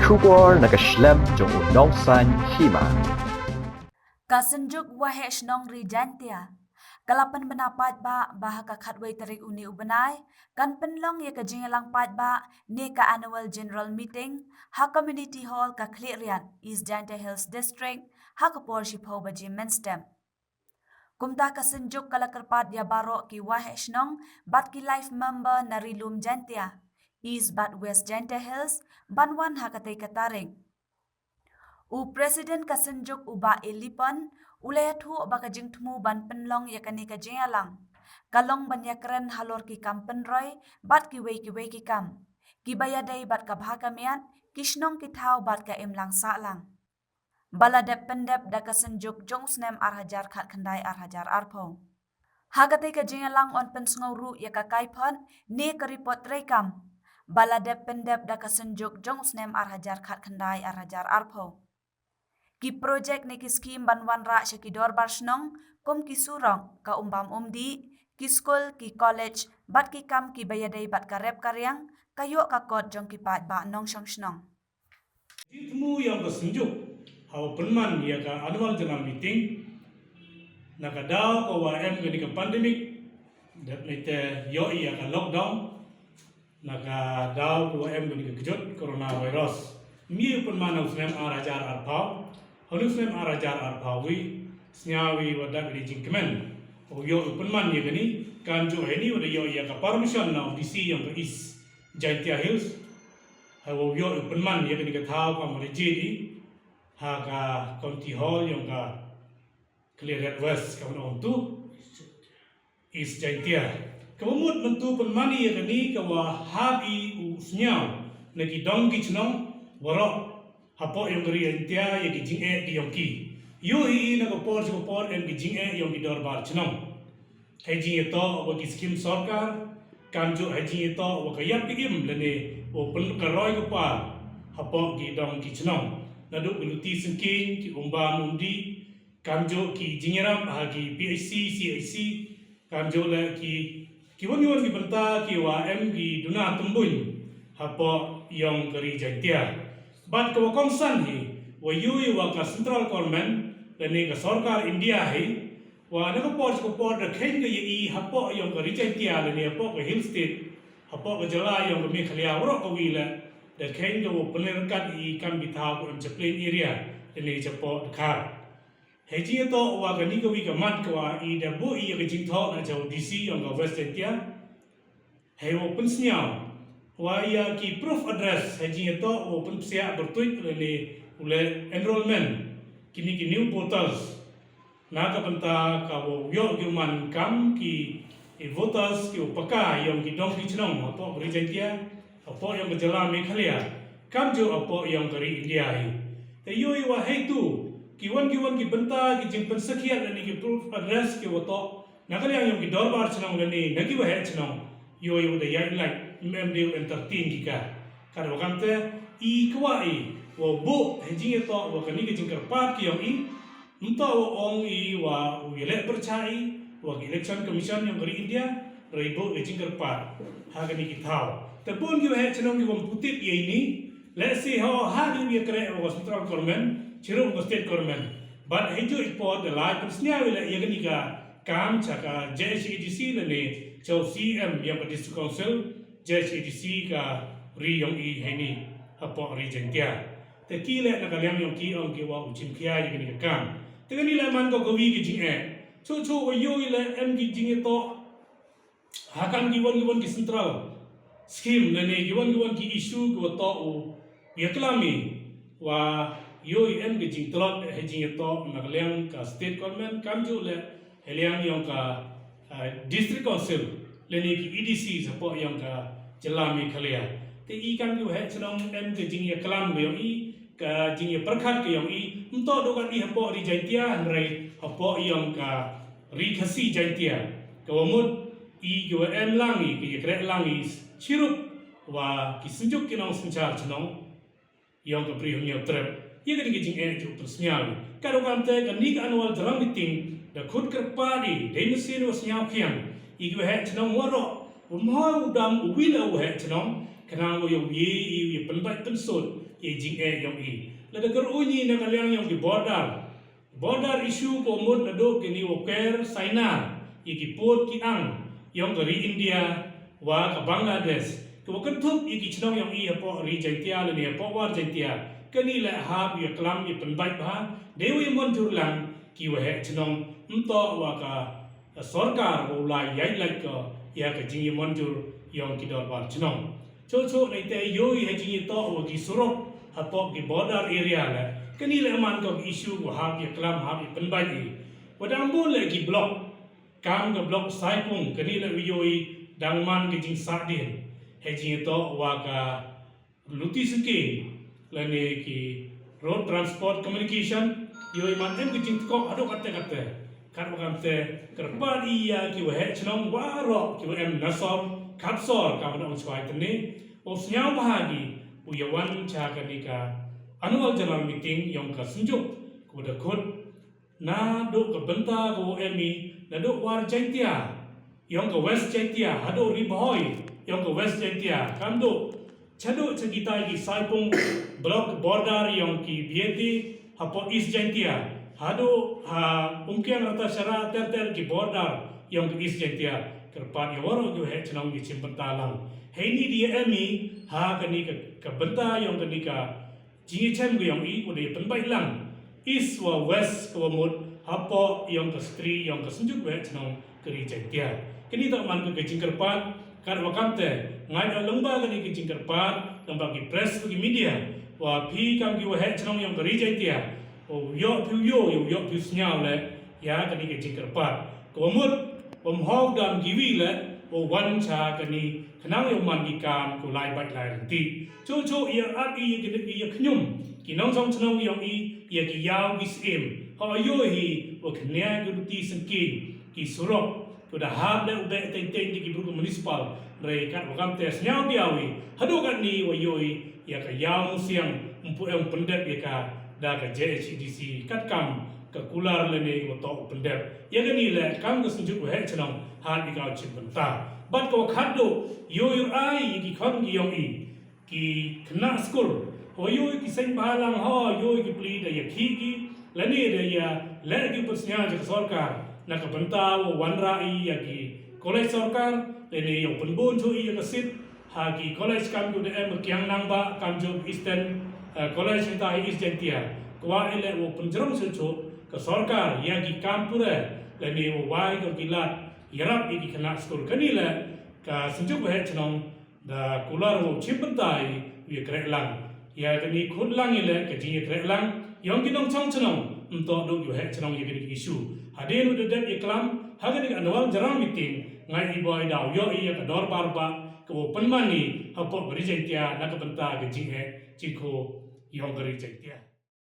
Shubor nakaslem jong unongsan hima. Kasenjuk wahesh nong rijantia. Kalapan benapat ba bahaka katway tarik uni ubanay, kan penlong ya kajingalang pat ba ni ka annual general meeting, ha community hall ka Klirian, East Jante Hills District, ha ka porship ho ba Menstem. Kumta kasenjuk kalakarpat ya baro ki wahesh nong, bat ki life member na rilum jantia, East Bat West Jante Hills, banwan ha katay kataring. U Presiden kasenjuk uba ilipan, ulaya thu baka jingtmu ban penlong yakani ka jingalang. Kalong banyakren halor ki kam penroy, bat ki wei ki kam. Ki bayadai bat ka bhaka miat, kishnong ki thau bat ka imlang salang. Baladep pendep da kasenjuk jongsnem arhajar khat khandai arhajar arpong. Hagatay ka jingalang on pensngawru ya ka kaipon, ni ka report rekam. Baladep pendep da kasenjuk jongsnem arhajar khat khandai arhajar arpong. Ki projek ni ki skim banwan ra sya ki dorbar shnong, kum ki surong ka umbam umdi, ki skul, ki college, bat ki kam ki bayadai bat ka rep karyang, kayo ka kot jong ki pat ba nong syong shnong. Jitmu yang kesenjuk, hawa penman ya ka annual general meeting, nakadaw ka WM gani ka pandemic, dat nite yo iya ka lockdown, nakadaw ka WM gani ka kejut coronavirus. Mi penman usnem arajar arpau, Hanusnem arajar arpawi, snyawi wadak di jingkemen. Yo penman ya gani, kanjo heni wada yo iya ka permission na DC yang ke East Jaitia Hills. Hawa yo penman ya gani ka tau ka marejedi, ha ka county hall yang ka Clear West ka tu East Jaitia. Kemut mentu penmani ya gani ka wa habi usnyaw nagi dongki chnong warok hapo yang geri entia yang kijing di yongki. Yo na kapor yang kijing yang di dorbar chnong. Hejing ito wagi skim sarkar kanjo hejing ito wakayap kim lene open karoy kapa hapo ki dong ki chnong. Naduk biluti sengking ki umba mundi kanjo ki jingeram hagi PHC CIC kanjo la ki won ki benta ki wa M ki duna tumbun hapo yang geri jantia. Bat ke wakongsan hi, wa yui wa ka central government, dan ni ka sarkar India hi, wa na ka por da khen ka yi hapo yung ka rijay tia dan ni hapo ka hill state, hapo ka jala yung ka Meghalaya waro ka wila, da khen ka wa penerakat i kan bitaw ko sa plain area, dan ni hapo dakar. Heji ito wa ka ni ka wi ka mat ka wa i da bu i ka jingtho na jaw DC yung ka west tia, hei wa pensnyaw. Wa ia ki proof address haji ito open siya bertuit le ule enrollment kini ki new portals na ka penta ka wo yo human kam ki voters ki upaka yang ki dong ki chnong apo berijantia apo yang berjala Meghalaya kam jo apo yang dari India hi te yo wa heitu ki wan ki benta ki jing pensekian ni ki proof address ki woto nakaliang yang ki dorbar chnong ni nagi wa he chnong yo da yai like member entertain kita. Karena wakante I kuai wa bu hejing itu wa kani ke jingkar pat ki yang I unta wa ong I wa wile percai wa election commission yang dari India reibu ke jingkar pat ha kani ki thau. Tepun ki he chenong ki wong putip ye ini let's see how ha ni kre wa central government chiru wa state government but heju ipot the live persnya wile ye kani ka kam chaka JHADC le chau CM yang district council JHADC ka ri yong I heni hapo ri jengtia te kile na kalyang yong ki ong ki wa uchim khia yi ni kam te ni la man ko wi ki jing chu wa yo ile em ki jing to hakan ki won ki central scheme ne ki won ki issue ko to u yaklami wa yo em ki jing tlot he jing to na kalyang ka state government kam ju le heliang yong ka district council le ni ki EDC sapo yong ka jala Meghalaya te I kan ki he chnong em ke jing ya kalam ge yong I ka jing ya perkhat ke yong I unto do kan I hapo ri jaitia nrai hapo yong ka ri khasi jaitia ka wamut I ge em langi ki kre langi chirup wa ki sunjuk ki nong sunchar chnong yong ka pri hnya trep ye kan ki jing ju persnyal ka do kan te kan ni ka annual jarang meeting da khut kerpadi demesin was nyau khiang I ge he chnong waro mau dam wila we chnong kana wo yo ye penbat pensut ye jing yong i la de unyi na kalyang yong di border issue ko mut na do kini oker saina ye ki pot ki ang yong ri India wa ka Bangladesh ko ketup ye ki chnong yong i po ri jaitia le ne po war jaitia kani la ha ye klam ye penbai ba dewi mon jurlang ki wa he chnong mto wa ka sarkar wo la yai like ya ka jing ye mon jur yong ki dor war chnong cho nei te yo he jing to wo ki surok ha po ki border area la kani le man ko issue ko ha ye klam ha ye penbai i wadang bo le ki block kam ga block sai pung kani le yo i dang man ki jing sa din he jing to wa ka luti ski la ne ki road transport communication yo i man em ki jing ko ado kate kan wakam te kerban iya ki wa he chnong wa ro ki wa em nasor kapsor ka wan swai tni o snyau bahagi u yawan cha kanika annual general meeting yong ka sunjuk ko da khot na do ka banta ko emi na do war jaitia yong ka west jaitia hado riboy yong ka west jaitia kam do chado chagita ki saipung block border yong ki bieti hapo east jaitia hado ha umkian rata syara ter ki border yong ki east jaitia kerpan yoro ki he chnong ki chimpentalang heini dia emi ha kani ka banta yong kani ka jingi chem gu yong i ko de penbai lang east wa west ko mut hapo yong ka stri yong ka sunjuk we chnong kri jaitia kini tak man ka jingkerpan kar wakante ngai da lengba kani ki jingkerpan lengba ki press ki media wa phi kam ki we he chnong yong kri jaitia o yo phu snyao le ya kani ke jingkerpat ko mut om hog dam giwi le o wan cha kani khnang yo man ki kam ko lai bai lai ti cho ya at i ki ya khnyum ki nong song chnong yong i ya ki yaw ki sim ho yo hi o khnya ki ti sengki ki surok ko da hab le ube te ki bru municipal re kat wakam te snyao biawi hadu kan ni wo yo i ya ka yaw siang umpu em pendet ya ka da ka JHDC kat kam ka kular le ne ko to pendep ya ni le kam ko sunjuk he chnong han bi ka chim banta bat ko khaddo yo ai ki khon ki yong i ki khna school ho yo ki sen balang ho yo ki pli da ya khi ki le ne de ya le ki persnya je sarkar na ka banta wo wan ra i ya ki college sarkar le ne yo penbon chu i ka sit ha ki college kam ko de em kyang nang ba kam jo eastern college ta east jentia kwa ele wo penjrom se chu ka sarkar ya ki kampura le ne wo wai ko kilat yarap ki khana school kani le ka sunjuk he chnong da kular wo chimpantai wi kreklang ya kani khudlang ile ka ji kreklang yong ki nong chong chnong to do yu he chnong ye ki issue hadenu de dep iklam hagani annual jarang meeting ngai i boy daw yo i ka dor bar ba ko panmani hapo bari jentia na ka banta ka ji he ji ko yong gari jentia